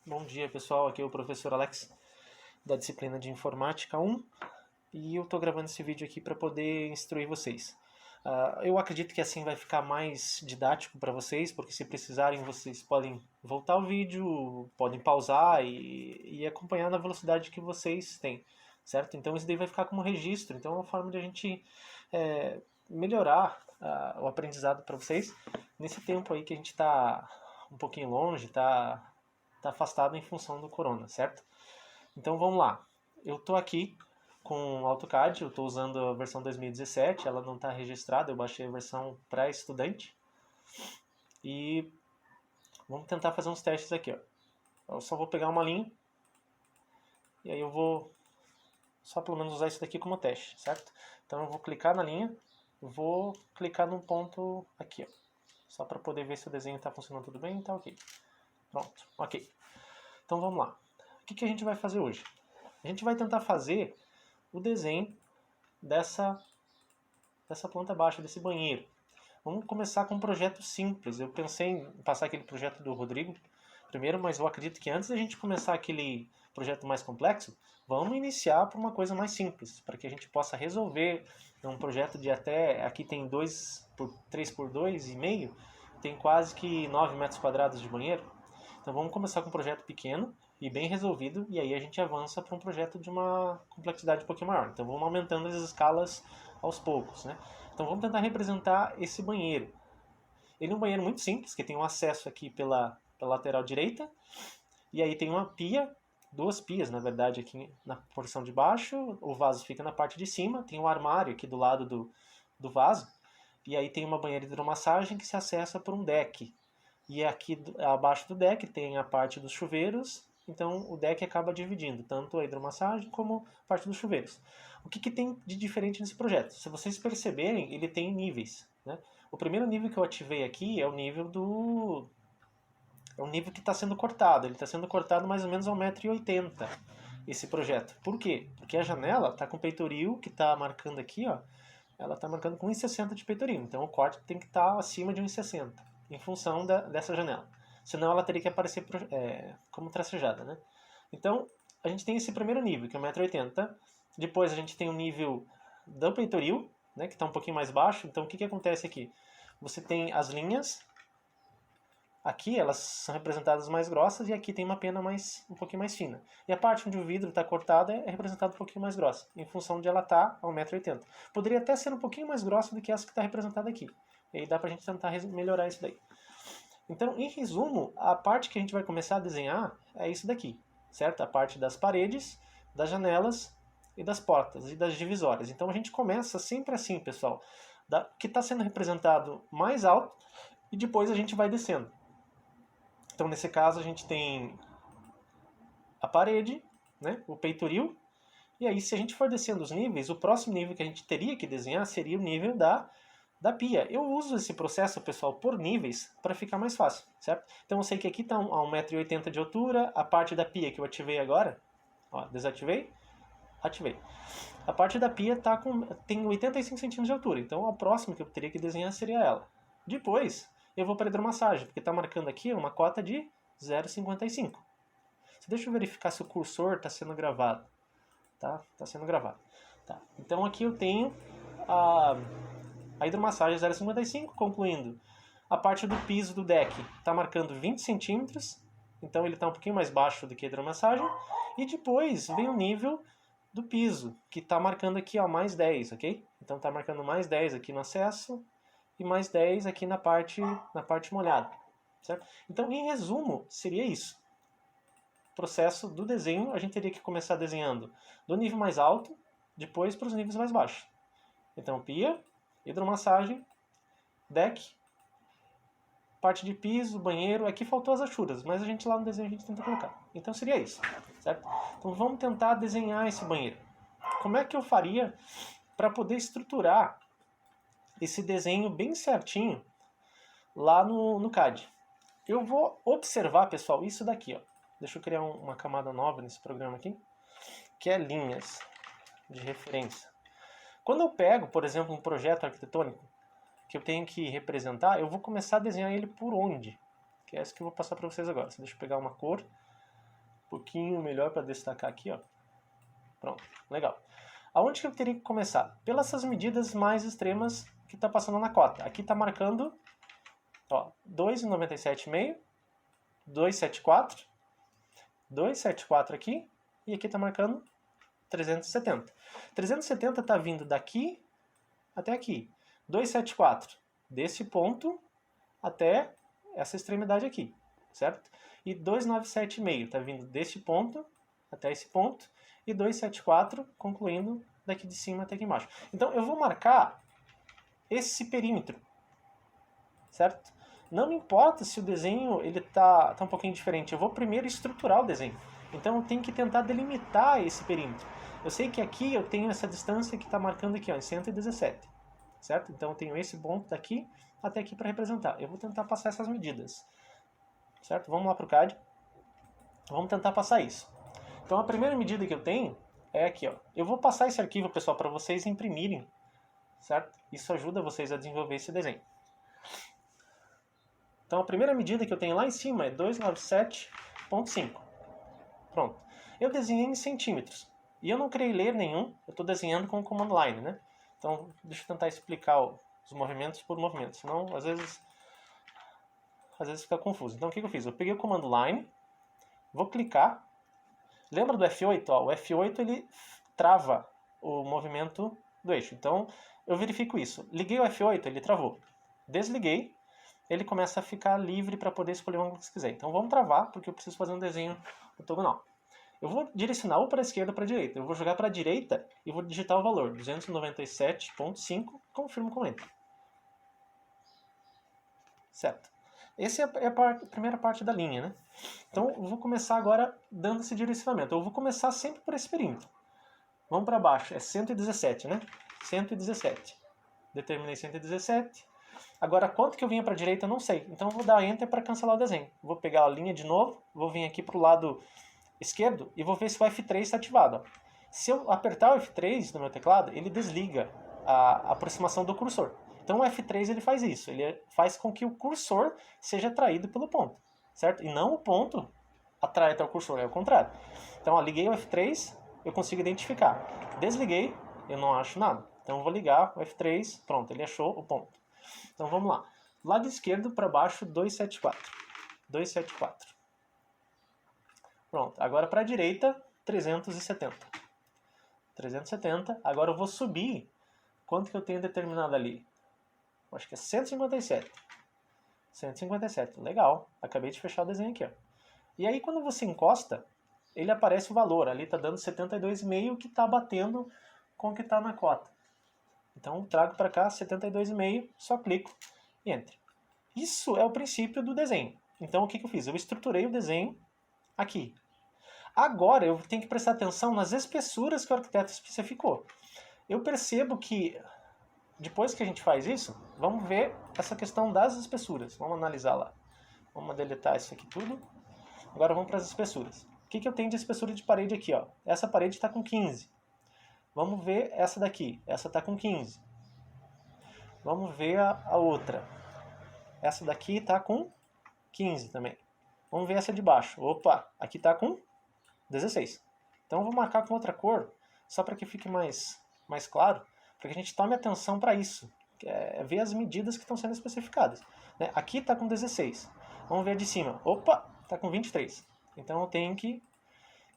Bom dia, pessoal. Aqui é o professor Alex, da disciplina de Informática 1, e eu estou gravando esse vídeo aqui para poder instruir vocês. Eu acredito que assim vai ficar mais didático para vocês, porque se precisarem vocês podem voltar o vídeo, podem pausar e acompanhar na velocidade que vocês têm, certo? Então isso daí vai ficar como registro, então é uma forma de a gente melhorar o aprendizado para vocês nesse tempo aí que a gente está um pouquinho longe, está afastado em função do corona, certo? Então vamos lá. Eu estou aqui com o AutoCAD, eu estou usando a versão 2017, ela não está registrada, eu baixei a versão pré-estudante. E vamos tentar fazer uns testes aqui, ó. Eu só vou pegar uma linha e aí eu vou só pelo menos usar isso daqui como teste, certo? Então eu vou clicar na linha, vou clicar num ponto aqui, ó, só para poder ver se o desenho está funcionando tudo bem, tá ok. Pronto, ok. Então vamos lá. O que a gente vai fazer hoje? A gente vai tentar fazer o desenho dessa planta baixa, desse banheiro. Vamos começar com um projeto simples. Eu pensei em passar aquele projeto do Rodrigo primeiro, mas eu acredito que antes da gente começar aquele projeto mais complexo, vamos iniciar por uma coisa mais simples, para que a gente possa resolver um projeto de até, aqui tem 3 por 2,5, tem quase que 9 metros quadrados de banheiro. Então vamos começar com um projeto pequeno e bem resolvido, e aí a gente avança para um projeto de uma complexidade um pouquinho maior. Então vamos aumentando as escalas aos poucos, né? Então vamos tentar representar esse banheiro. Ele é um banheiro muito simples, que tem um acesso aqui pela lateral direita, e aí tem uma pia, duas pias na verdade aqui na porção de baixo, o vaso fica na parte de cima, tem um armário aqui do lado do vaso, e aí tem uma banheira de hidromassagem que se acessa por um deck. E aqui abaixo do deck tem a parte dos chuveiros, então o deck acaba dividindo tanto a hidromassagem como a parte dos chuveiros. O que tem de diferente nesse projeto? Se vocês perceberem, ele tem níveis, né? O primeiro nível que eu ativei aqui é o nível que está sendo cortado. Ele está sendo cortado mais ou menos a 1,80 m, esse projeto. Por quê? Porque a janela está com o peitoril, que está marcando aqui, ó, ela está marcando com 1,60 de peitoril. Então o corte tem que estar acima de 1,60, em função dessa janela. Senão ela teria que aparecer como tracejada, né? Então a gente tem esse primeiro nível, que é 1,80 m. Depois a gente tem o nível do peitoril, né, que está um pouquinho mais baixo. Então o que acontece aqui? Você tem as linhas, aqui elas são representadas mais grossas e aqui tem uma pena um pouquinho mais fina. E a parte onde o vidro está cortado é representada um pouquinho mais grossa, em função de ela estar a 1,80 m. Poderia até ser um pouquinho mais grossa do que essa que está representada aqui. E aí dá para a gente tentar melhorar isso daí. Então, em resumo, a parte que a gente vai começar a desenhar é isso daqui, certo? A parte das paredes, das janelas e das portas e das divisórias. Então a gente começa sempre assim, pessoal, que está sendo representado mais alto e depois a gente vai descendo. Então nesse caso a gente tem a parede, né, o peitoril, e aí se a gente for descendo os níveis, o próximo nível que a gente teria que desenhar seria o nível da pia. Eu uso esse processo, pessoal, por níveis para ficar mais fácil, certo? Então eu sei que aqui está a 1,80 m de altura, a parte da pia que eu ativei agora, ó, desativei, ativei. A parte da pia tem 85 centímetros de altura, então a próxima que eu teria que desenhar seria ela. Depois eu vou para a hidromassagem, porque está marcando aqui uma cota de 0,55. Deixa eu verificar se o cursor está sendo gravado. Tá? Está sendo gravado. Tá. Então aqui eu tenho a hidromassagem 0,55, concluindo. A parte do piso do deck está marcando 20 centímetros, então ele está um pouquinho mais baixo do que a hidromassagem. E depois vem o nível do piso, que está marcando aqui, ó, mais 10, ok? Então está marcando mais 10 aqui no acesso e mais 10 aqui na parte molhada, certo? Então, em resumo, seria isso. O processo do desenho, a gente teria que começar desenhando do nível mais alto, depois para os níveis mais baixos. Então, pia, hidromassagem, deck, parte de piso, banheiro. Aqui faltou as achuras, mas a gente lá no desenho a gente tenta colocar. Então seria isso, certo? Então vamos tentar desenhar esse banheiro. Como é que eu faria para poder estruturar esse desenho bem certinho lá no CAD? Eu vou observar, pessoal, isso daqui, ó. Deixa eu criar uma camada nova nesse programa aqui, que é linhas de referência. Quando eu pego, por exemplo, um projeto arquitetônico que eu tenho que representar, eu vou começar a desenhar ele por onde? Que é essa que eu vou passar para vocês agora. Deixa eu pegar uma cor um pouquinho melhor para destacar aqui, ó. Pronto, legal. Aonde que eu teria que começar? Pelas essas medidas mais extremas que está passando na cota. Aqui está marcando, ó, 2,97,5, 2,74, 2,74 aqui, e aqui está marcando 370. 370 está vindo daqui até aqui. 2,74 desse ponto até essa extremidade aqui, certo? E 2,97,5 está vindo desse ponto até esse ponto, e 2,74 concluindo daqui de cima até aqui embaixo. Então eu vou marcar esse perímetro, certo? Não me importa se o desenho ele tá um pouquinho diferente, eu vou primeiro estruturar o desenho. Então eu tenho que tentar delimitar esse perímetro. Eu sei que aqui eu tenho essa distância que está marcando aqui, ó, em 117, certo? Então eu tenho esse ponto daqui até aqui para representar. Eu vou tentar passar essas medidas, certo? Vamos lá para o CAD. Vamos tentar passar isso. Então a primeira medida que eu tenho é aqui, ó. Eu vou passar esse arquivo, pessoal, para vocês imprimirem, certo? Isso ajuda vocês a desenvolver esse desenho. Então a primeira medida que eu tenho lá em cima é 297,5. Pronto. Eu desenhei em centímetros. E eu não criei layer nenhum, eu estou desenhando com o command line, né? Então deixa eu tentar explicar os movimentos por movimento, senão às vezes fica confuso. Então o que eu fiz? Eu peguei o command line, vou clicar. Lembra do F8? Ó, o F8 ele trava o movimento do eixo. Então eu verifico isso. Liguei o F8, ele travou. Desliguei, ele começa a ficar livre para poder escolher o ângulo que você quiser. Então vamos travar, porque eu preciso fazer um desenho ortogonal. Eu vou direcionar ou para a esquerda ou para a direita. Eu vou jogar para a direita e vou digitar o valor, 297,5, confirmo com Enter. Certo. Essa é a primeira parte da linha, né? Então eu vou começar agora dando esse direcionamento. Eu vou começar sempre por esse perímetro. Vamos para baixo, é 117, né? 117. Determinei 117. Agora quanto que eu vinha para a direita eu não sei. Então eu vou dar Enter para cancelar o desenho. Vou pegar a linha de novo, vou vir aqui para o lado esquerdo e vou ver se o F3 está ativado. Ó. Se eu apertar o F3 no meu teclado, ele desliga a aproximação do cursor. Então o F3 ele faz isso, ele faz com que o cursor seja atraído pelo ponto, certo? E não o ponto atrai até o cursor, é o contrário. Então ó, liguei o F3, eu consigo identificar. Desliguei, eu não acho nada. Então eu vou ligar o F3, pronto, ele achou o ponto. Então vamos lá. Lado esquerdo para baixo, 274. 274. Pronto, agora para a direita, 370. 370, agora eu vou subir. Quanto que eu tenho determinado ali? Acho que é 157. 157, legal. Acabei de fechar o desenho aqui, ó. E aí quando você encosta, ele aparece o valor. Ali está dando 72,5 que está batendo com o que está na cota. Então trago para cá 72,5, só clico e entre. Isso é o princípio do desenho. Então o que eu fiz? Eu estruturei o desenho aqui. Agora eu tenho que prestar atenção nas espessuras que o arquiteto especificou. Eu percebo que depois que a gente faz isso, vamos ver essa questão das espessuras. Vamos analisar lá. Vamos deletar isso aqui tudo. Agora vamos para as espessuras. O que eu tenho de espessura de parede aqui? Ó? Essa parede está com 15. Vamos ver essa daqui. Essa está com 15. Vamos ver a outra. Essa daqui está com 15 também. Vamos ver essa de baixo. Opa, aqui está com 16. Então eu vou marcar com outra cor, só para que fique mais claro, para que a gente tome atenção para isso. É ver as medidas que estão sendo especificadas. Né? Aqui está com 16. Vamos ver a de cima. Opa, está com 23. Então eu tenho que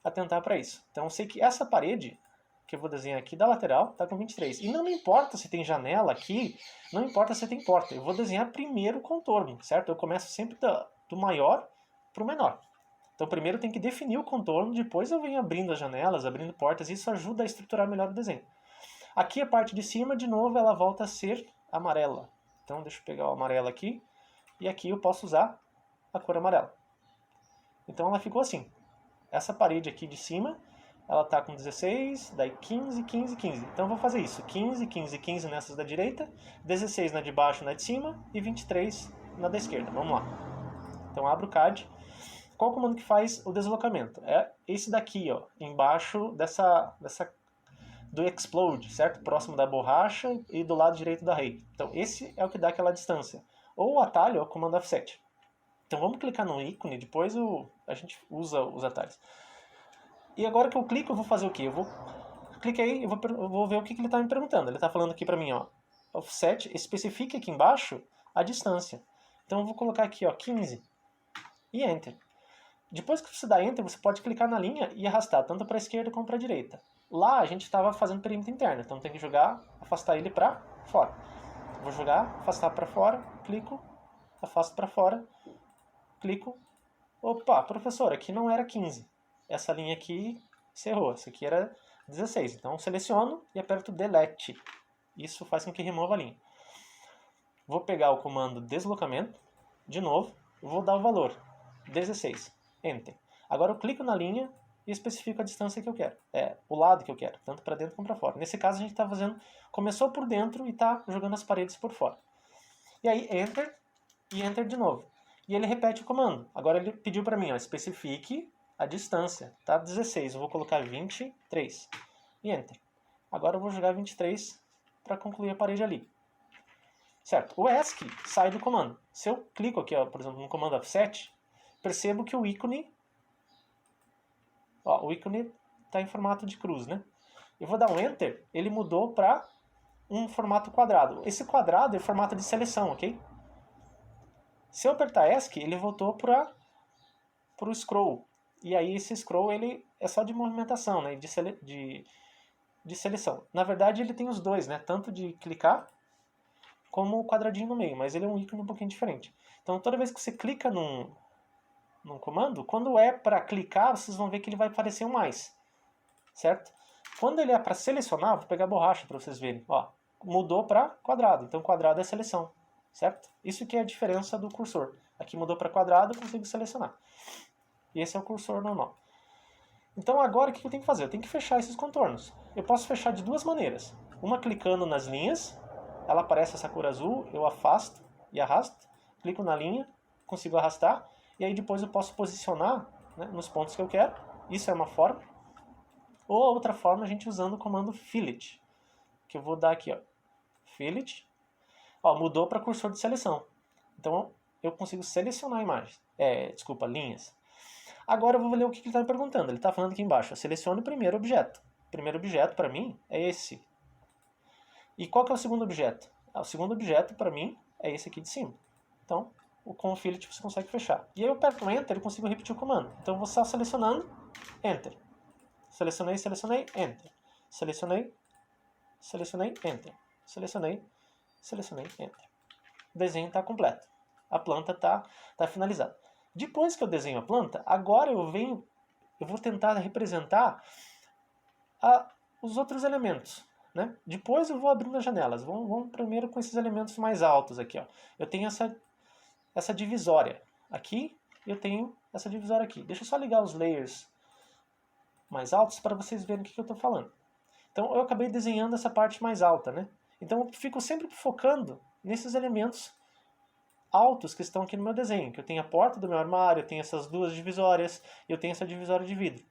atentar para isso. Então eu sei que essa parede que eu vou desenhar aqui da lateral está com 23. E não me importa se tem janela aqui, não importa se tem porta. Eu vou desenhar primeiro o contorno, certo? Eu começo sempre do maior para o menor. Então primeiro eu tenho que definir o contorno, depois eu venho abrindo as janelas, abrindo portas, e isso ajuda a estruturar melhor o desenho. Aqui a parte de cima, de novo, ela volta a ser amarela. Então deixa eu pegar o amarelo aqui, e aqui eu posso usar a cor amarela. Então ela ficou assim. Essa parede aqui de cima, ela está com 16, daí 15, 15, 15. Então eu vou fazer isso, 15, 15, 15 nessas da direita, 16 na de baixo, na de cima, e 23 na da esquerda. Vamos lá. Então abro o CAD. Qual o comando que faz o deslocamento? É esse daqui, ó, embaixo do explode, certo? Próximo da borracha e do lado direito da rei. Então esse é o que dá aquela distância. Ou o atalho é o comando offset. Então vamos clicar no ícone, depois a gente usa os atalhos. E agora que eu clico, eu vou fazer o quê? Cliquei, eu vou ver o que ele está me perguntando. Ele está falando aqui para mim, ó, offset, especifique aqui embaixo a distância. Então eu vou colocar aqui, ó, 15 e Enter. Depois que você dá Enter, você pode clicar na linha e arrastar tanto para a esquerda como para a direita. Lá a gente estava fazendo perímetro interno, então tem que jogar, afastar ele para fora. Vou jogar, afastar para fora, clico, afasto para fora, clico. Opa, professor, aqui não era 15. Essa linha aqui você errou, essa aqui era 16. Então seleciono e aperto Delete. Isso faz com que remova a linha. Vou pegar o comando deslocamento, de novo, vou dar o valor, 16, Enter. Agora eu clico na linha e especifico a distância que eu quero, o lado que eu quero, tanto para dentro como para fora. Nesse caso a gente está fazendo, começou por dentro e está jogando as paredes por fora. E aí Enter e Enter de novo. E ele repete o comando. Agora ele pediu para mim, ó, especifique a distância, tá? 16, eu vou colocar 23 e Enter. Agora eu vou jogar 23 para concluir a parede ali. Certo? O ESC sai do comando. Se eu clico aqui, ó, por exemplo, no comando offset, percebo que o ícone está em formato de cruz, né? Eu vou dar um Enter, ele mudou para um formato quadrado. Esse quadrado é formato de seleção, ok? Se eu apertar ESC, ele voltou para o scroll. E aí esse scroll ele é só de movimentação, né? De seleção. Na verdade ele tem os dois, né? Tanto de clicar como o quadradinho no meio, mas ele é um ícone um pouquinho diferente. Então toda vez que você clica num comando, quando é para clicar, vocês vão ver que ele vai aparecer um mais, certo? Quando ele é para selecionar, vou pegar a borracha para vocês verem, ó, mudou para quadrado, então quadrado é seleção, certo? Isso que é a diferença do cursor. Aqui mudou para quadrado, eu consigo selecionar. E esse é o cursor normal. Então agora o que eu tenho que fazer? Eu tenho que fechar esses contornos. Eu posso fechar de duas maneiras. Uma clicando nas linhas, ela aparece essa cor azul, eu afasto e arrasto, clico na linha, consigo arrastar, e aí depois eu posso posicionar, né, nos pontos que eu quero. Isso é uma forma. Ou a outra forma a gente usando o comando fillet, que eu vou dar aqui, ó, fillet, ó, mudou para cursor de seleção. Então eu consigo selecionar imagens, linhas. Agora eu vou ler o que ele está me perguntando. Ele está falando aqui embaixo, selecione o primeiro objeto. O primeiro objeto para mim é esse. E qual que é o segundo objeto? O segundo objeto para mim é esse aqui de cima. Então, com o fillet você consegue fechar. E aí eu aperto Enter e consigo repetir o comando. Então eu vou estar selecionando, Enter. Selecionei, selecionei, Enter. Selecionei, selecionei, Enter. Selecionei, selecionei, Enter. O desenho está completo. A planta está finalizada. Depois que eu desenho a planta, agora eu vou tentar representar os outros elementos, né? Depois eu vou abrindo as janelas. Vamos primeiro com esses elementos mais altos aqui, ó. Eu tenho essa divisória aqui, eu tenho essa divisória aqui. Deixa eu só ligar os layers mais altos para vocês verem o que eu estou falando. Então eu acabei desenhando essa parte mais alta, né? Então eu fico sempre focando nesses elementos altos que estão aqui no meu desenho, que eu tenho a porta do meu armário, eu tenho essas duas divisórias, eu tenho essa divisória de vidro.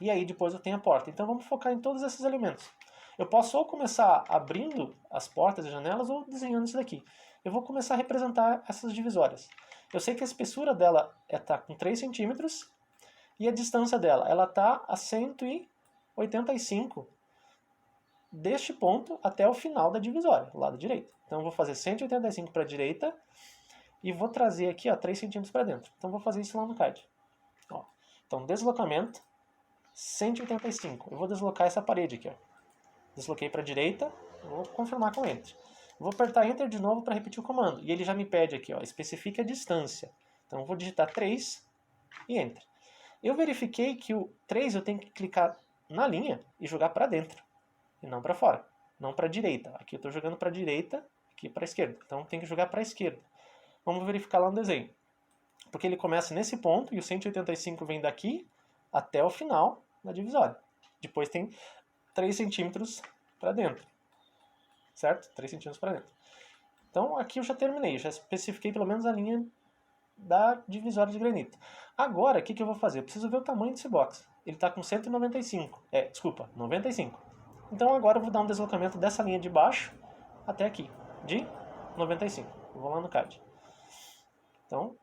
E aí depois eu tenho a porta. Então vamos focar em todos esses elementos. Eu posso ou começar abrindo as portas e janelas ou desenhando isso daqui. Eu vou começar a representar essas divisórias. Eu sei que a espessura dela está com 3 centímetros e a distância dela está a 185 deste ponto até o final da divisória, do lado direito. Então eu vou fazer 185 para a direita e vou trazer aqui, ó, 3 centímetros para dentro. Então eu vou fazer isso lá no CAD. Ó. Então deslocamento 185. Eu vou deslocar essa parede aqui, ó. Desloquei para a direita, vou confirmar com Enter. Vou apertar Enter de novo para repetir o comando. E ele já me pede aqui, ó, especifique a distância. Então eu vou digitar 3 e Enter. Eu verifiquei que o 3 eu tenho que clicar na linha e jogar para dentro. E não para fora. Não para a direita. Aqui eu estou jogando para a direita, aqui para a esquerda. Então tem que jogar para a esquerda. Vamos verificar lá no desenho. Porque ele começa nesse ponto e o 185 vem daqui até o final da divisória. Depois tem 3 centímetros para dentro. Certo? 3 centímetros para dentro. Então aqui eu já terminei. Já especifiquei pelo menos a linha da divisória de granito. Agora, o que eu vou fazer? Eu preciso ver o tamanho desse box. Ele está com 195. 95. Então agora eu vou dar um deslocamento dessa linha de baixo até aqui, de 95. Eu vou lá no CAD. Então,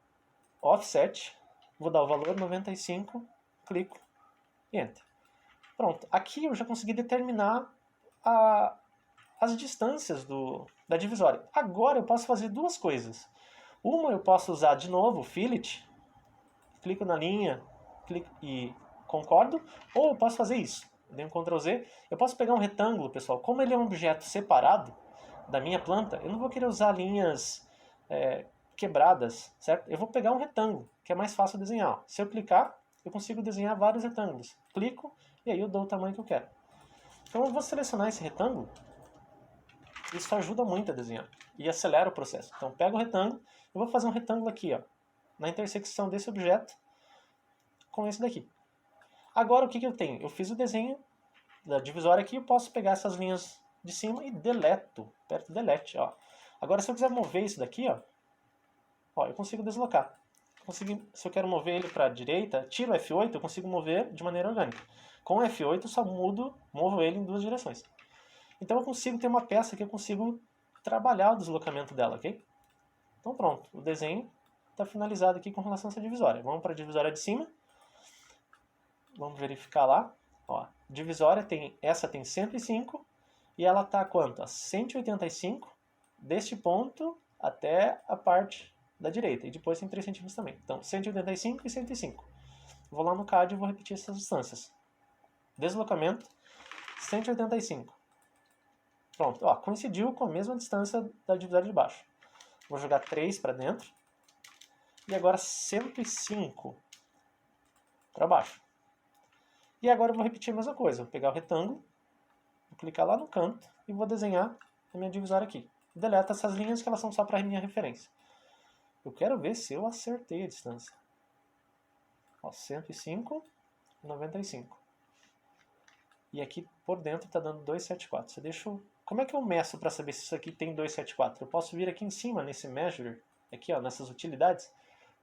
offset, vou dar o valor 95, clico, e Enter. Pronto, aqui eu já consegui determinar as distâncias da divisória. Agora eu posso fazer duas coisas. Uma, eu posso usar de novo o Fillet, clico na linha, clico e concordo, ou eu posso fazer isso. Eu dei um Ctrl Z, eu posso pegar um retângulo, pessoal. Como ele é um objeto separado da minha planta, eu não vou querer usar linhas quebradas, certo? Eu vou pegar um retângulo, que é mais fácil desenhar. Se eu clicar, eu consigo desenhar vários retângulos. Clico e aí eu dou o tamanho que eu quero. Então eu vou selecionar esse retângulo. Isso ajuda muito a desenhar e acelera o processo. Então pego o retângulo, eu vou fazer um retângulo aqui, ó, na intersecção desse objeto com esse daqui. Agora o que eu tenho? Eu fiz o desenho da divisória aqui, eu posso pegar essas linhas de cima e deleto, aperto delete, ó. Agora se eu quiser mover isso daqui, ó, eu consigo deslocar. Se eu quero mover ele para a direita, tiro o F8, eu consigo mover de maneira orgânica. Com o F8 eu só movo ele em duas direções. Então eu consigo ter uma peça que eu consigo trabalhar o deslocamento dela, ok? Então pronto, o desenho está finalizado aqui com relação a essa divisória. Vamos para a divisória de cima. Vamos verificar lá. Ó, divisória essa tem 105 e ela está quanto? A 185 deste ponto até a parte da direita. E depois tem 3 centímetros também. Então 185 e 105. Vou lá no CAD e vou repetir essas distâncias. Deslocamento 185. Pronto, ó, coincidiu com a mesma distância da divisória de baixo. Vou jogar 3 para dentro. E agora 105 para baixo. E agora eu vou repetir a mesma coisa. Vou pegar o retângulo, vou clicar lá no canto e vou desenhar a minha divisória aqui. Deleta essas linhas que elas são só para minha referência. Eu quero ver se eu acertei a distância. Ó, 105, 95. E aqui por dentro está dando 274. Como é que eu meço para saber se isso aqui tem 274? Eu posso vir aqui em cima, nesse Measure, aqui ó, nessas utilidades.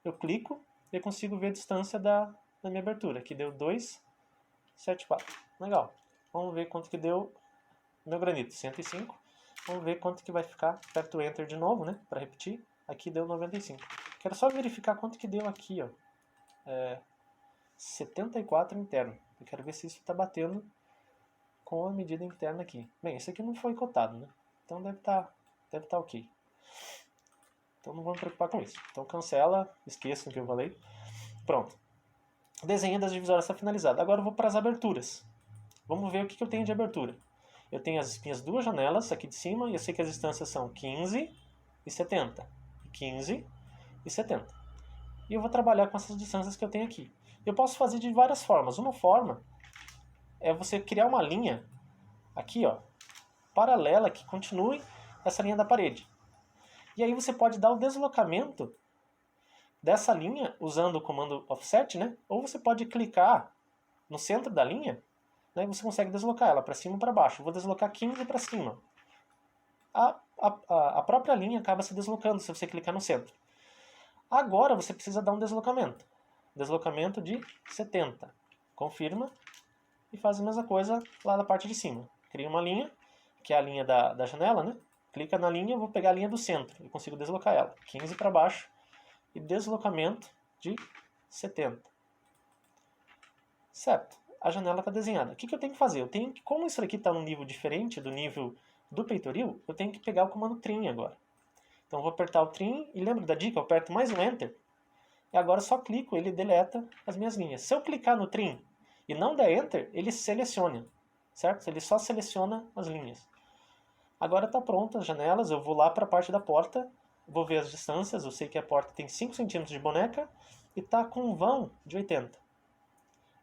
Eu clico e consigo ver a distância da minha abertura. Aqui deu 274. Legal. Vamos ver quanto que deu meu granito. 105. Vamos ver quanto que vai ficar. Aperto o Enter de novo, né? Para repetir. Aqui deu 95. Quero só verificar quanto que deu aqui, ó. 74 interno. Eu quero ver se isso está batendo com a medida interna aqui. Bem, esse aqui não foi cotado, né? Então deve tá ok. Então não vamos me preocupar com isso. Então cancela, esqueçam que eu falei. Pronto. O desenho das divisórias está finalizado. Agora eu vou para as aberturas. Vamos ver o que eu tenho de abertura. Eu tenho as minhas duas janelas aqui de cima e eu sei que as distâncias são 15 e 70. 15 e 70. E eu vou trabalhar com essas distâncias que eu tenho aqui. Eu posso fazer de várias formas. Uma forma é você criar uma linha aqui, ó, paralela que continue essa linha da parede. E aí você pode dar o deslocamento dessa linha usando o comando offset, né? Ou você pode clicar no centro da linha, né? E você consegue deslocar ela para cima ou para baixo. Eu vou deslocar 15 para cima. A própria linha acaba se deslocando se você clicar no centro. Agora você precisa dar um deslocamento. Deslocamento de 70. Confirma e faz a mesma coisa lá na parte de cima. Cria uma linha, que é a linha da janela, né? Clica na linha, eu vou pegar a linha do centro e consigo deslocar ela. 15 para baixo e deslocamento de 70. Certo, a janela está desenhada. O que eu tenho que fazer? Como isso aqui está num nível diferente do nível do peitoril, eu tenho que pegar o comando Trim agora. Então eu vou apertar o Trim e lembra da dica? Eu aperto mais um Enter e agora só clico, ele deleta as minhas linhas. Se eu clicar no Trim e não der Enter, ele seleciona, certo? Ele só seleciona as linhas. Agora está pronto as janelas, eu vou lá para a parte da porta, vou ver as distâncias, eu sei que a porta tem 5 centímetros de boneca e está com um vão de 80.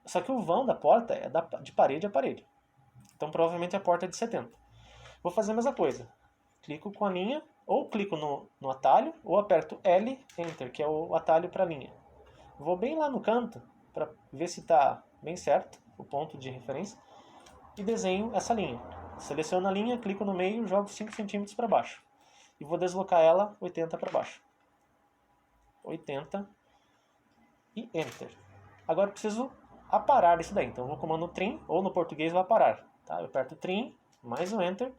Só que o vão da porta é de parede a parede. Então provavelmente a porta é de 70. Vou fazer a mesma coisa. Clico com a linha, ou clico no atalho, ou aperto L, Enter, que é o atalho para a linha. Vou bem lá no canto, para ver se está bem certo, o ponto de referência, e desenho essa linha. Seleciono a linha, clico no meio, jogo 5 centímetros para baixo. E vou deslocar ela 80 para baixo. 80 e Enter. Agora eu preciso aparar isso daí. Então eu vou comando Trim, ou no português vai aparar. Tá? Eu aperto Trim, mais um Enter,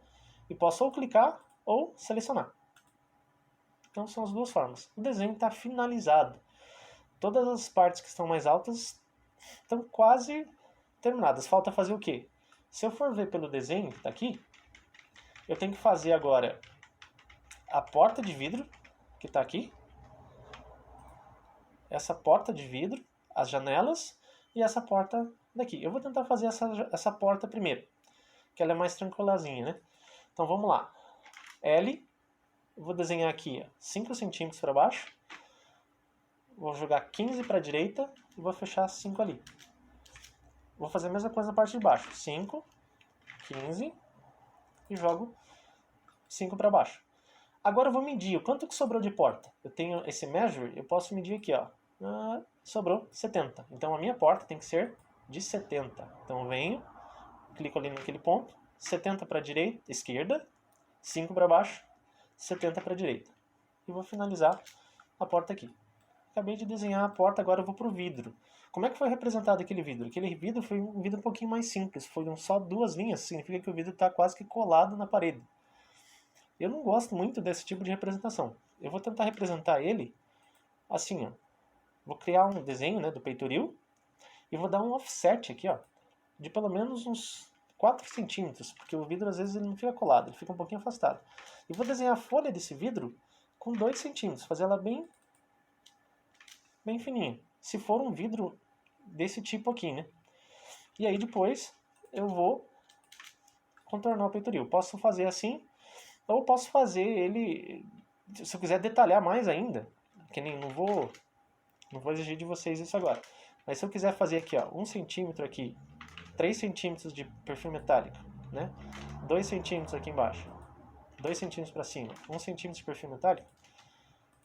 e posso ou clicar ou selecionar. Então são as duas formas. O desenho está finalizado. Todas as partes que estão mais altas estão quase terminadas. Falta fazer o quê? Se eu for ver pelo desenho que está aqui, eu tenho que fazer agora a porta de vidro, que está aqui, essa porta de vidro, as janelas e essa porta daqui. Eu vou tentar fazer essa porta primeiro, que ela é mais tranquilazinha, né? Então vamos lá. L, eu vou desenhar aqui 5 centímetros para baixo, vou jogar 15 para a direita e vou fechar 5 ali. Vou fazer a mesma coisa na parte de baixo. 5, 15 e jogo 5 para baixo. Agora eu vou medir o quanto que sobrou de porta. Eu tenho esse measure, eu posso medir aqui, ó. Sobrou 70. Então a minha porta tem que ser de 70. Então eu venho, clico ali naquele ponto, 70 para a direita, esquerda, 5 para baixo, 70 para a direita. E vou finalizar a porta aqui. Acabei de desenhar a porta, agora eu vou para o vidro. Como é que foi representado aquele vidro? Aquele vidro foi um vidro um pouquinho mais simples, foram só 2 linhas, significa que o vidro está quase que colado na parede. Eu não gosto muito desse tipo de representação. Eu vou tentar representar ele assim, ó. Vou criar um desenho, né, do peitoril e vou dar um offset aqui, ó, de pelo menos uns 4 centímetros, porque o vidro às vezes ele não fica colado, ele fica um pouquinho afastado. E vou desenhar a folha desse vidro com 2 centímetros, fazer ela bem fininha. Se for um vidro desse tipo aqui, né? E aí depois eu vou contornar o peitoril. Posso fazer assim, ou posso fazer ele, se eu quiser detalhar mais ainda, que nem não vou exigir de vocês isso agora. Mas se eu quiser fazer aqui, ó, 1 centímetro aqui, 3 centímetros de perfil metálico, né? 2 centímetros aqui embaixo, 2 centímetros para cima, 1 centímetro de perfil metálico.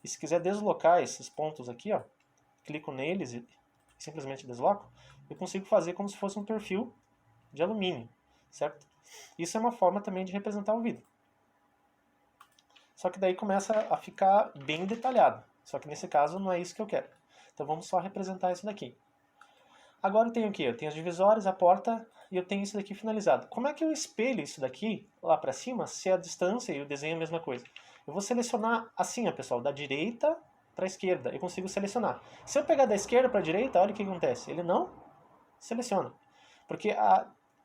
E se quiser deslocar esses pontos aqui, ó, clico neles e simplesmente desloco, eu consigo fazer como se fosse um perfil de alumínio, certo? Isso é uma forma também de representar o vidro. Só que daí começa a ficar bem detalhado. Só que nesse caso não é isso que eu quero. Então vamos só representar isso daqui. Agora eu tenho o quê? Eu tenho as divisórias, a porta e eu tenho isso daqui finalizado. Como é que eu espelho isso daqui lá para cima se a distância e o desenho é a mesma coisa? Eu vou selecionar assim, ó, pessoal, da direita para a esquerda. Eu consigo selecionar. Se eu pegar da esquerda para a direita, olha o que acontece. Ele não seleciona. Porque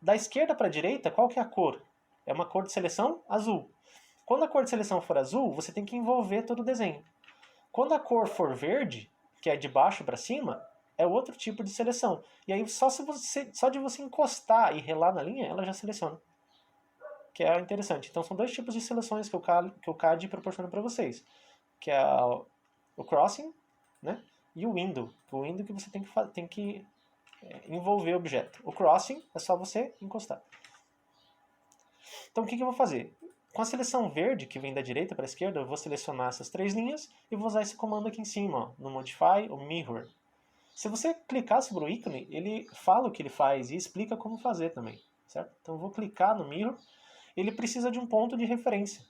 da esquerda para a direita, qual que é a cor? É uma cor de seleção azul. Quando a cor de seleção for azul, você tem que envolver todo o desenho. Quando a cor for verde, que é de baixo para cima, é outro tipo de seleção. E aí só de você encostar e relar na linha, ela já seleciona. Que é interessante. Então são 2 tipos de seleções que o CAD proporciona para vocês. Que é o crossing, né? E o window. O window que você tem que envolver o objeto. O crossing é só você encostar. Então o que eu vou fazer? Com a seleção verde, que vem da direita para a esquerda, eu vou selecionar essas 3 linhas e vou usar esse comando aqui em cima, ó, no Modify, o Mirror. Se você clicar sobre o ícone, ele fala o que ele faz e explica como fazer também, certo? Então eu vou clicar no Mirror, ele precisa de um ponto de referência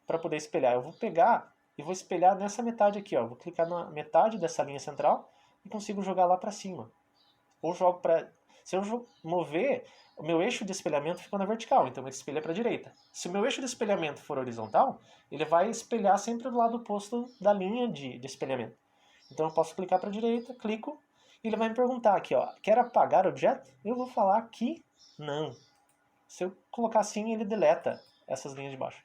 para poder espelhar. Eu vou pegar e vou espelhar nessa metade aqui, ó. Vou clicar na metade dessa linha central e consigo jogar lá para cima. Ou jogo para... Se eu mover, o meu eixo de espelhamento fica na vertical, então ele espelha para a direita. Se o meu eixo de espelhamento for horizontal, ele vai espelhar sempre do lado oposto da linha de espelhamento. Então eu posso clicar para a direita, clico, e ele vai me perguntar aqui, ó, quer apagar o objeto? Eu vou falar que não. Se eu colocar assim, ele deleta essas linhas de baixo.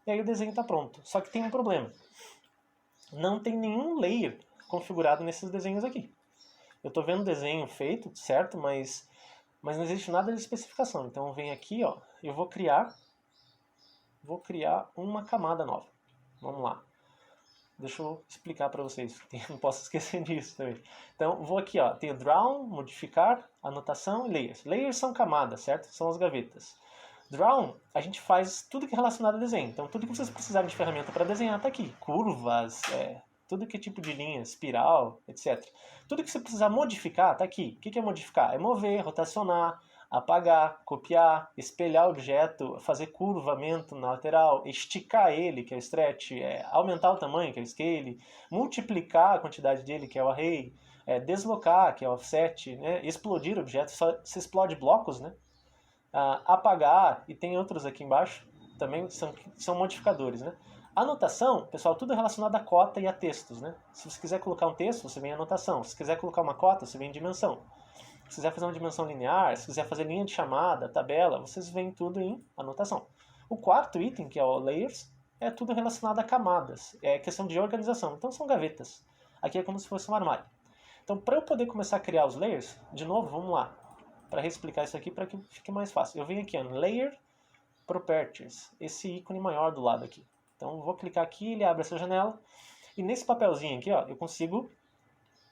E aí o desenho está pronto. Só que tem um problema. Não tem nenhum layer configurado nesses desenhos aqui. Eu estou vendo o desenho feito, certo? Mas não existe nada de especificação. Então eu venho aqui, ó, eu vou criar uma camada nova. Vamos lá. Deixa eu explicar para vocês, não posso esquecer disso também. Então, vou aqui, ó, tem o Draw, modificar, anotação e Layers. Layers são camadas, certo? São as gavetas. Draw, a gente faz tudo que é relacionado a desenho. Então, tudo que vocês precisarem de ferramenta para desenhar está aqui. Curvas, tudo que é tipo de linha, espiral, etc. Tudo que você precisar modificar está aqui. O que é modificar? É mover, rotacionar, apagar, copiar, espelhar o objeto, fazer curvamento na lateral, esticar ele, que é o stretch, aumentar o tamanho, que é o scale, multiplicar a quantidade dele, que é o array, deslocar, que é o offset, né? Explodir o objeto, se explode blocos, né? Apagar, e tem outros aqui embaixo, também são modificadores, né? Anotação, pessoal, tudo relacionado a cota e a textos, né? Se você quiser colocar um texto, você vem em anotação. Se quiser colocar uma cota, você vem em dimensão. Se quiser fazer uma dimensão linear, se quiser fazer linha de chamada, tabela, vocês veem tudo em anotação. O quarto item, que é o Layers, é tudo relacionado a camadas. É questão de organização. Então são gavetas. Aqui é como se fosse um armário. Então para eu poder começar a criar os layers, de novo, vamos lá. Para reexplicar isso aqui para que fique mais fácil. Eu venho aqui em Layer Properties. Esse ícone maior do lado aqui. Então eu vou clicar aqui, ele abre essa janela. E nesse papelzinho aqui, ó, eu consigo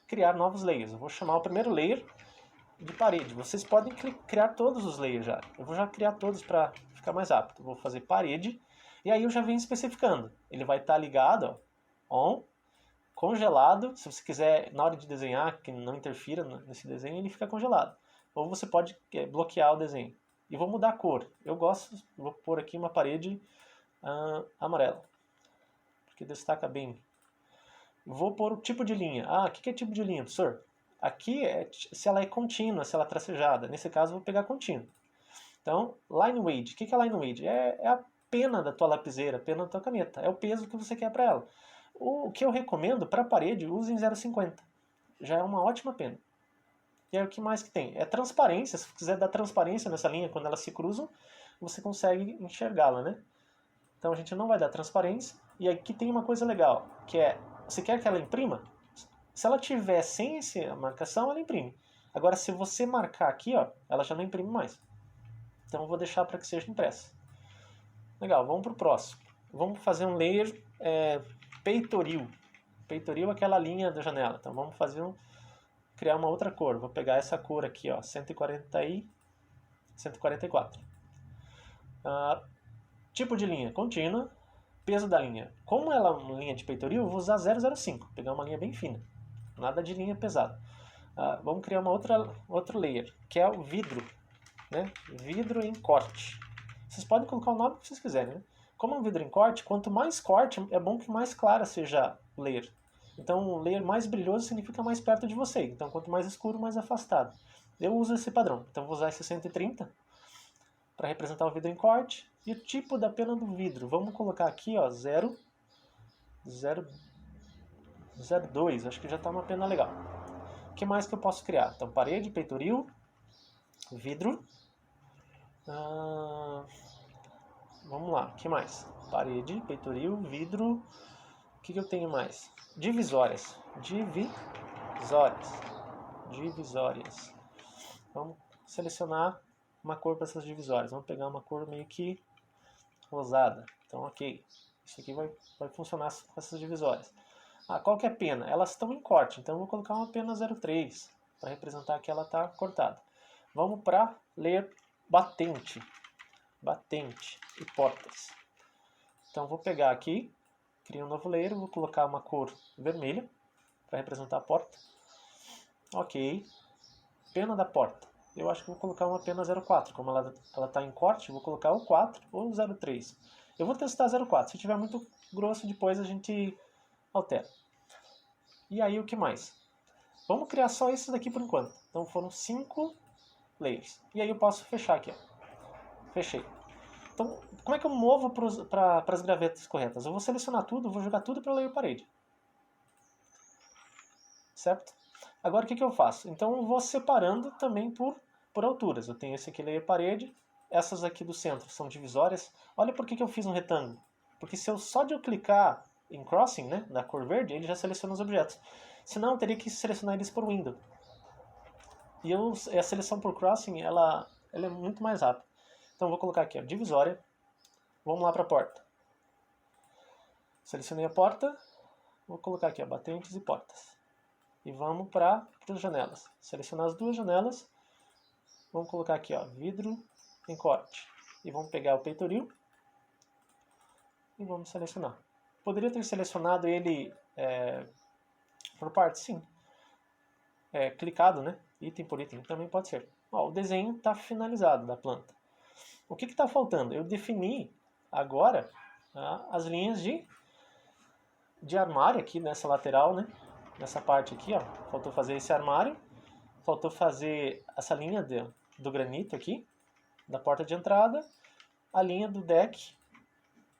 criar novos layers. Eu vou chamar o primeiro layer de parede. Vocês podem criar todos os layers já. Eu vou já criar todos para ficar mais rápido. Vou fazer parede. E aí eu já venho especificando. Ele vai estar ligado, ó, on, congelado. Se você quiser, na hora de desenhar, que não interfira nesse desenho, ele fica congelado. Ou você pode bloquear o desenho. E vou mudar a cor. Eu gosto, vou pôr aqui uma parede amarela. Porque destaca bem. Vou pôr o tipo de linha. Ah, o que é tipo de linha, professor? Aqui é se ela é contínua, se ela é tracejada. Nesse caso, eu vou pegar contínuo. Então, line weight. O que é line weight? É a pena da tua lapiseira, a pena da tua caneta. É o peso que você quer para ela. O que eu recomendo para a parede, use em 0,50. Já é uma ótima pena. E aí o que mais que tem? É transparência. Se quiser dar transparência nessa linha quando elas se cruzam, você consegue enxergá-la, né? Então a gente não vai dar transparência. E aqui tem uma coisa legal, que é, você quer que ela imprima? Se ela tiver sem essa marcação, ela imprime. Agora, se você marcar aqui, ó, ela já não imprime mais. Então eu vou deixar para que seja impressa. Legal, vamos para o próximo. Vamos fazer um layer peitoril. Peitoril é aquela linha da janela. Então vamos criar uma outra cor. Vou pegar essa cor aqui, ó, 144. Tipo de linha contínua. Peso da linha. Como ela é uma linha de peitoril, eu vou usar 0,05. Pegar uma linha bem fina. Nada de linha pesada. Vamos criar outro layer, que é o vidro. Né? Vidro em corte. Vocês podem colocar o nome que vocês quiserem. Né? Como é um vidro em corte, quanto mais corte, é bom que mais clara seja o layer. Então, um layer mais brilhoso significa mais perto de você. Então, quanto mais escuro, mais afastado. Eu uso esse padrão. Então, vou usar esse 130 para representar o vidro em corte. E o tipo da pena do vidro. Vamos colocar aqui, ó, 0,02. Acho que já está uma pena legal. O que mais que eu posso criar? Então, parede, peitoril, vidro. Vamos lá, o que mais? Parede, peitoril, vidro. O que eu tenho mais? Divisórias. Divisórias. Vamos selecionar uma cor para essas divisórias. Vamos pegar uma cor meio que rosada. Então, ok. Isso aqui vai funcionar com essas divisórias. Qual que é a pena? Elas estão em corte. Então, eu vou colocar uma pena 0,3 para representar que ela está cortada. Vamos para layer batente. Batente e portas. Então, vou pegar aqui, criar um novo layer, vou colocar uma cor vermelha para representar a porta. Ok. Pena da porta. Eu acho que vou colocar uma pena 0,4. Como ela está em corte, vou colocar o 4 ou o 0,3. Eu vou testar 0,4. Se tiver muito grosso, depois a gente altera. E aí, o que mais? Vamos criar só isso daqui por enquanto. Então, foram 5 layers. E aí eu posso fechar aqui, ó. Fechei. Então, como é que eu movo para as gravetas corretas? Eu vou selecionar tudo, vou jogar tudo para o layer parede. Certo? Agora, o que eu faço? Então, eu vou separando também por alturas. Eu tenho esse aqui, layer parede. Essas aqui do centro são divisórias. Olha por que eu fiz um retângulo. Porque se eu só de eu clicar em crossing, né, da cor verde, ele já seleciona os objetos. Senão, eu teria que selecionar eles por window. E a seleção por crossing, ela é muito mais rápida. Então, eu vou colocar aqui, ó, divisória. Vamos lá para a porta. Selecionei a porta. Vou colocar aqui, ó, batentes e portas. E vamos para as janelas. Selecionar as duas janelas. Vamos colocar aqui, ó, vidro em corte. E vamos pegar o peitoril. E vamos selecionar. Poderia ter selecionado ele por parte, sim. Clicado, né? Item por item, também pode ser. Ó, o desenho está finalizado da planta. O que está faltando? Eu defini agora as linhas de armário aqui nessa lateral, né? Nessa parte aqui, ó. Faltou fazer esse armário. Faltou fazer essa linha do granito aqui, da porta de entrada. A linha do deck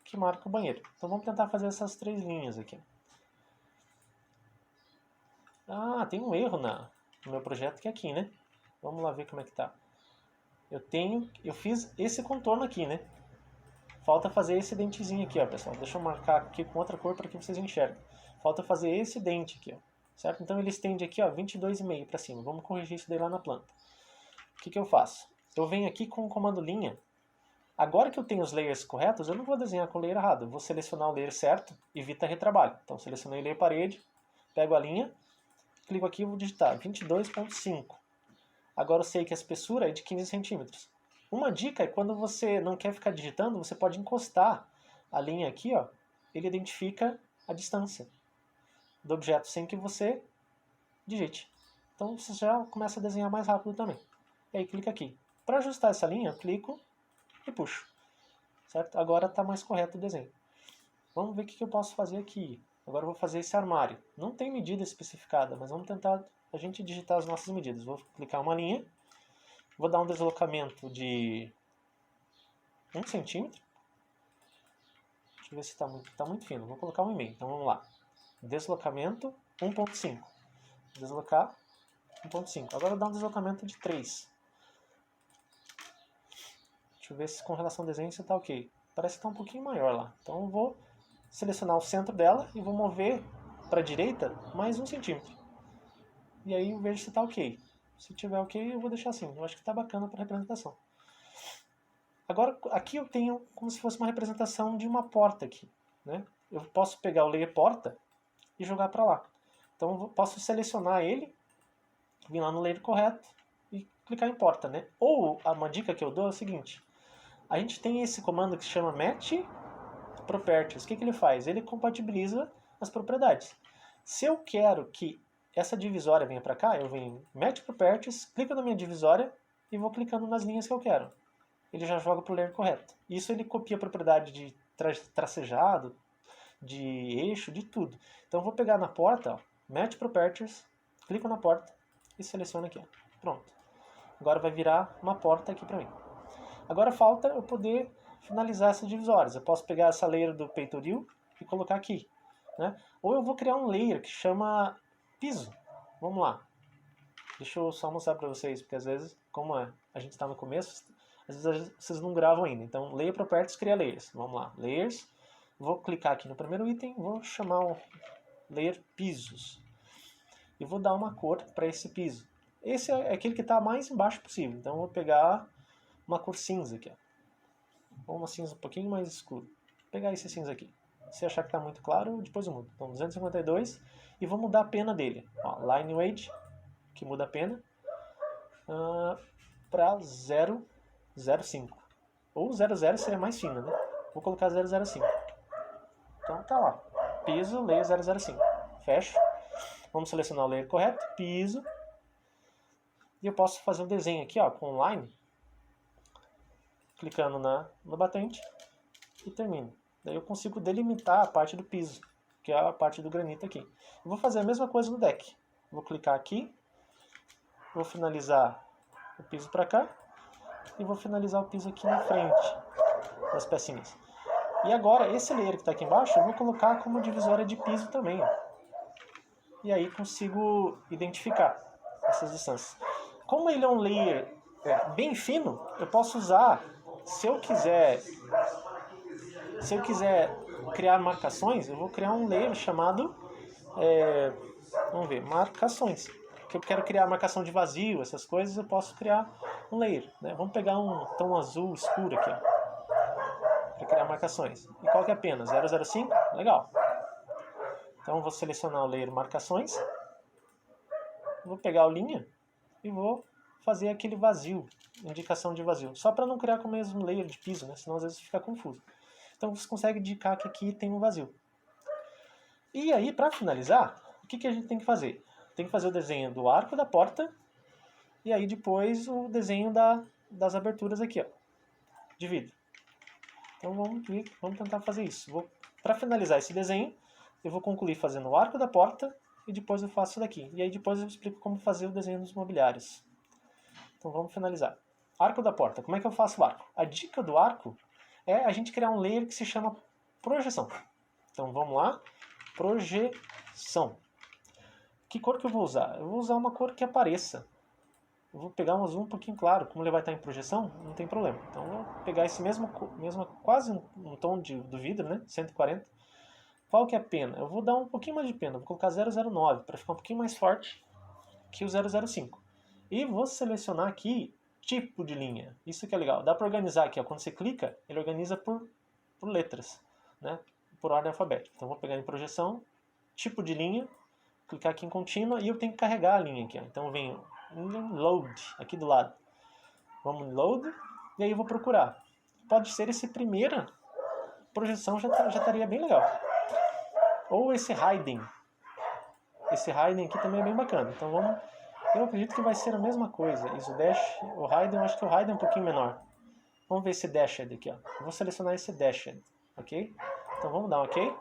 que marca o banheiro. Então vamos tentar fazer essas 3 linhas aqui. Tem um erro no meu projeto que é aqui, né? Vamos lá ver como é que tá. Eu fiz esse contorno aqui, né? Falta fazer esse dentezinho aqui, ó, pessoal. Deixa eu marcar aqui com outra cor para que vocês enxerguem. Falta fazer esse dente aqui, ó. Certo? Então ele estende aqui, ó, 22,5 para cima. Vamos corrigir isso daí lá na planta. O que eu faço? Eu venho aqui com o comando linha. Agora que eu tenho os layers corretos, eu não vou desenhar com o layer errado. Eu vou selecionar o layer certo, evita retrabalho. Então selecionei o layer parede, pego a linha, clico aqui e vou digitar 22,5. Agora eu sei que a espessura é de 15 centímetros. Uma dica é quando você não quer ficar digitando, você pode encostar a linha aqui, ó, ele identifica a distância do objeto sem que você digite. Então você já começa a desenhar mais rápido também. E aí clica aqui. Para ajustar essa linha, eu clico e puxo. Certo? Agora está mais correto o desenho. Vamos ver o que eu posso fazer aqui. Agora eu vou fazer esse armário. Não tem medida especificada, mas vamos tentar a gente digitar as nossas medidas. Vou clicar uma linha. Vou dar um deslocamento de 1 centímetro. Deixa eu ver se está muito fino. Vou colocar 1,5. Então vamos lá. Deslocamento 1,5. Deslocar 1,5. Agora eu vou dar um deslocamento de 3. Deixa eu ver se com relação ao desenho isso está ok. Parece que está um pouquinho maior lá. Então eu vou selecionar o centro dela e vou mover para a direita mais 1 centímetro. E aí eu vejo se está ok. Se tiver ok, eu vou deixar assim. Eu acho que está bacana para a representação. Agora, aqui eu tenho como se fosse uma representação de uma porta aqui, né? Eu posso pegar o layer porta e jogar para lá. Então eu posso selecionar ele, vir lá no layer correto e clicar em porta, né? Ou uma dica que eu dou é o seguinte: a gente tem esse comando que se chama Match Properties. O que ele faz? Ele compatibiliza as propriedades. Se eu quero que essa divisória venha para cá, eu venho em Match Properties, clico na minha divisória e vou clicando nas linhas que eu quero. Ele já joga para o layer correto. Isso ele copia a propriedade de tracejado, de eixo, de tudo. Então eu vou pegar na porta, ó, Match Properties, clico na porta e seleciono aqui. Ó. Pronto. Agora vai virar uma porta aqui para mim. Agora falta eu poder finalizar essas divisórias. Eu posso pegar essa layer do peitoril e colocar aqui. Né? Ou eu vou criar um layer que chama piso. Vamos lá. Deixa eu só mostrar para vocês, porque às vezes, como a gente está no começo, às vezes vocês não gravam ainda. Então, Layer Properties cria layers. Vamos lá, Layers. Vou clicar aqui no primeiro item, vou chamar o Layer Pisos. E vou dar uma cor para esse piso. Esse é aquele que está mais embaixo possível. Então, eu vou pegar uma cor cinza aqui. Ó. Ou uma cinza um pouquinho mais escura. Vou pegar esse cinza aqui. Se achar que está muito claro, depois eu mudo. Então, 252. E vou mudar a pena dele. Ó, Line Weight, que muda a pena, para 0,05. Ou 00 seria mais fina, né? Vou colocar 005. Então tá lá. Piso, layer 005. Fecho. Vamos selecionar o layer correto. Piso. E eu posso fazer um desenho aqui, ó, com line. Clicando no batente. E termino. Daí eu consigo delimitar a parte do piso, que é a parte do granito aqui. Eu vou fazer a mesma coisa no deck. Vou clicar aqui. Vou finalizar o piso para cá. E vou finalizar o piso aqui na frente das pecinhas. E agora, esse layer que está aqui embaixo, eu vou colocar como divisória de piso também. Ó. E aí consigo identificar essas distâncias. Como ele é um layer bem fino, eu posso usar, se eu quiser criar marcações, eu vou criar um layer chamado, vamos ver, marcações. Que eu quero criar marcação de vazio, essas coisas, eu posso criar um layer. Né? Vamos pegar um tom azul escuro aqui, para criar marcações. E qual que é a pena? 005? Legal. Então eu vou selecionar o layer marcações, vou pegar a linha e vou fazer aquele vazio, indicação de vazio. Só para não criar com o mesmo layer de piso, né? Senão às vezes fica confuso. Então você consegue indicar que aqui tem um vazio. E aí, para finalizar, o que a gente tem que fazer? Tem que fazer o desenho do arco da porta e aí depois o desenho das aberturas aqui, ó, de vidro. Então vamos tentar fazer isso. Para finalizar esse desenho, eu vou concluir fazendo o arco da porta e depois eu faço isso daqui. E aí depois eu explico como fazer o desenho dos mobiliários. Então vamos finalizar. Arco da porta. Como é que eu faço o arco? A dica do arco é a gente criar um layer que se chama projeção. Então vamos lá. Projeção. Que cor que eu vou usar? Eu vou usar uma cor que apareça eu vou pegar um azul um pouquinho claro, como ele vai estar em projeção, não tem problema. Então eu vou pegar esse mesmo quase um tom do vidro, né, 140. Qual que é a pena? Eu vou dar um pouquinho mais de pena, vou colocar 009 para ficar um pouquinho mais forte que o 005. E vou selecionar aqui tipo de linha. Isso que é legal. Dá para organizar aqui, ó. Quando você clica, ele organiza por letras, né? Por ordem alfabética. Então vou pegar em projeção, tipo de linha, clicar aqui em contínua e eu tenho que carregar a linha aqui, ó. Então eu venho em load aqui do lado. Vamos em load e aí eu vou procurar. Pode ser esse primeira projeção, já estaria bem legal. Ou esse hiding. Esse hiding aqui também é bem bacana. Então vamos. Eu acredito que vai ser a mesma coisa. Isso, dash, o hiding, eu acho que o hiding é um pouquinho menor. Vamos ver esse dashed aqui, ó. Eu vou selecionar esse dashed, ok? Então vamos dar um ok.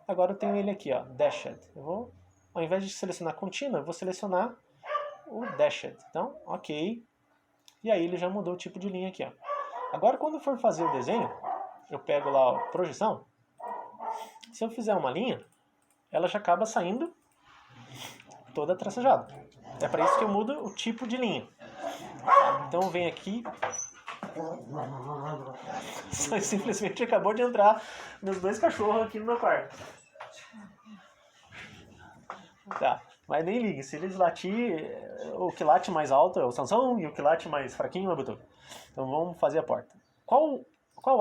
Agora eu tenho ele aqui, ó, dashed. Eu vou, ao invés de selecionar contínua, eu vou selecionar o dashed. Então, ok. E aí ele já mudou o tipo de linha aqui, ó. Agora quando eu for fazer o desenho, eu pego lá a projeção. Se eu fizer uma linha, ela já acaba saindo toda tracejada. É para isso que eu mudo o tipo de linha. Então vem aqui. Simplesmente acabou de entrar meus dois cachorros aqui no meu quarto. Tá, mas nem ligue. Se eles latir, o que late mais alto é o Samsung e o que late mais fraquinho é o Bluetooth. Então vamos fazer a porta. Qual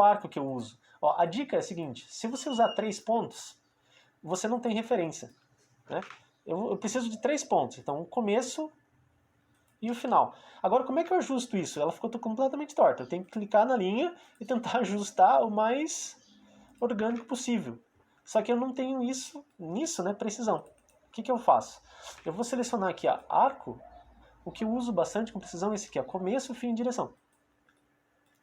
arco que eu uso? Ó, a dica é a seguinte: se você usar 3 pontos, você não tem referência, né? Eu preciso de 3 pontos, então o começo e o final. Agora, como é que eu ajusto isso? Ela ficou completamente torta. Eu tenho que clicar na linha e tentar ajustar o mais orgânico possível. Só que eu não tenho nisso, né, precisão. O que eu faço? Eu vou selecionar aqui, ó, arco. O que eu uso bastante com precisão é esse aqui, ó, começo, fim e direção.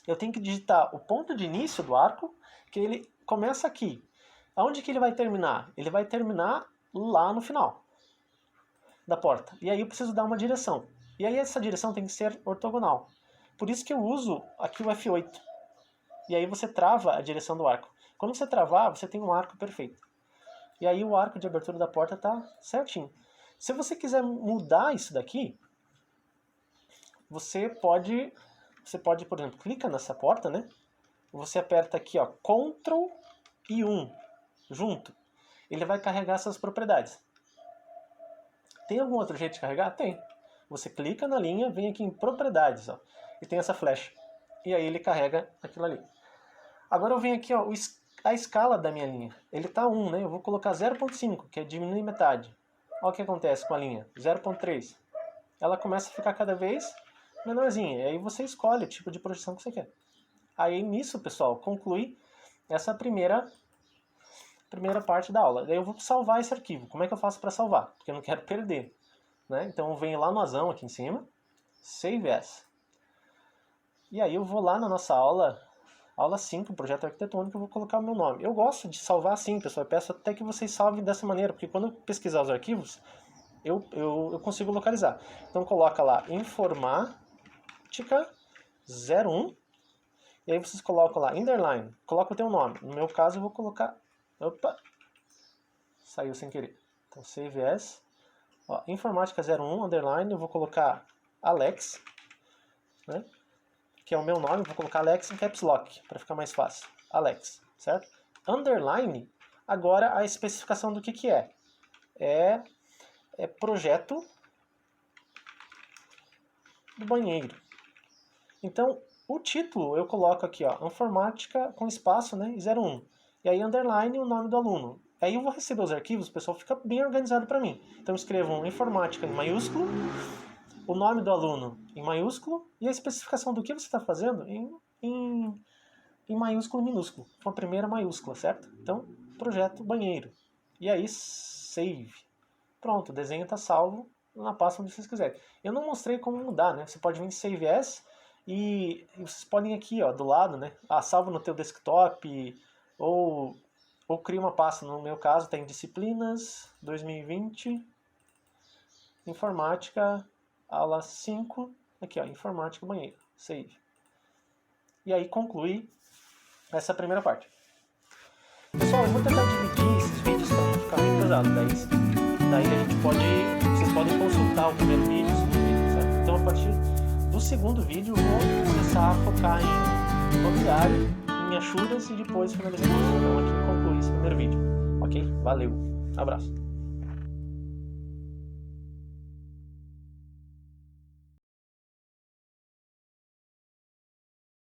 Eu tenho que digitar o ponto de início do arco, que ele começa aqui. Aonde que ele vai terminar? Ele vai terminar lá no final da porta. E aí eu preciso dar uma direção. E aí essa direção tem que ser ortogonal. Por isso que eu uso aqui o F8. E aí você trava a direção do arco. Quando você travar, você tem um arco perfeito. E aí o arco de abertura da porta está certinho. Se você quiser mudar isso daqui, você pode, por exemplo, clica nessa porta, né? Você aperta aqui, ó, Ctrl e 1 junto. Ele vai carregar essas propriedades. Tem algum outro jeito de carregar? Tem. Você clica na linha, vem aqui em propriedades, ó, e tem essa flecha. E aí ele carrega aquilo ali. Agora eu venho aqui, ó, a escala da minha linha. Ele está 1, né? Eu vou colocar 0.5, que é diminuir metade. Olha o que acontece com a linha. 0.3. Ela começa a ficar cada vez menorzinha. E aí você escolhe o tipo de projeção que você quer. Aí nisso, pessoal, conclui essa primeira parte da aula. Daí eu vou salvar esse arquivo. Como é que eu faço para salvar? Porque eu não quero perder, né? Então eu venho lá no azão aqui em cima, Save As. E aí eu vou lá na nossa aula 5, projeto arquitetônico, eu vou colocar o meu nome. Eu gosto de salvar assim, pessoal. Eu peço até que vocês salvem dessa maneira, porque quando eu pesquisar os arquivos, eu consigo localizar. Então coloca lá Informática 01, e aí vocês colocam lá underline, coloca o teu nome. No meu caso eu vou colocar, opa, saiu sem querer. Então Save As, ó, Informática 01 underline, eu vou colocar Alex, né? Que é o meu nome, vou colocar Alex em caps lock, para ficar mais fácil. Alex, certo? Underline, agora a especificação do que é. É projeto do banheiro. Então, o título eu coloco aqui, ó, Informática com espaço, né, 01. E aí underline o nome do aluno. Aí eu vou receber os arquivos, o pessoal fica bem organizado para mim. Então escrevam Informática em maiúsculo, o nome do aluno em maiúsculo e a especificação do que você está fazendo em maiúsculo e minúsculo, com a primeira maiúscula, certo? Então, projeto banheiro. E aí, save. Pronto, o desenho está salvo na pasta onde vocês quiserem. Eu não mostrei como mudar, né? Você pode vir em Save As e vocês podem aqui, ó, do lado, né? Salvo no teu desktop ou cria uma pasta. No meu caso, tem Disciplinas 2020, Informática, aula 5, aqui, ó, Informática banheiro, save. E aí conclui essa primeira parte. Pessoal, eu vou tentar dividir esses vídeos para não ficar muito pesado. Daí vocês podem consultar o primeiro vídeo, o segundo vídeo, certo? Então Então, a partir do segundo vídeo, eu vou começar a focar em imobiliário, em achuras e depois finalizar. Então, aqui concluí esse primeiro vídeo. Ok? Valeu. Abraço.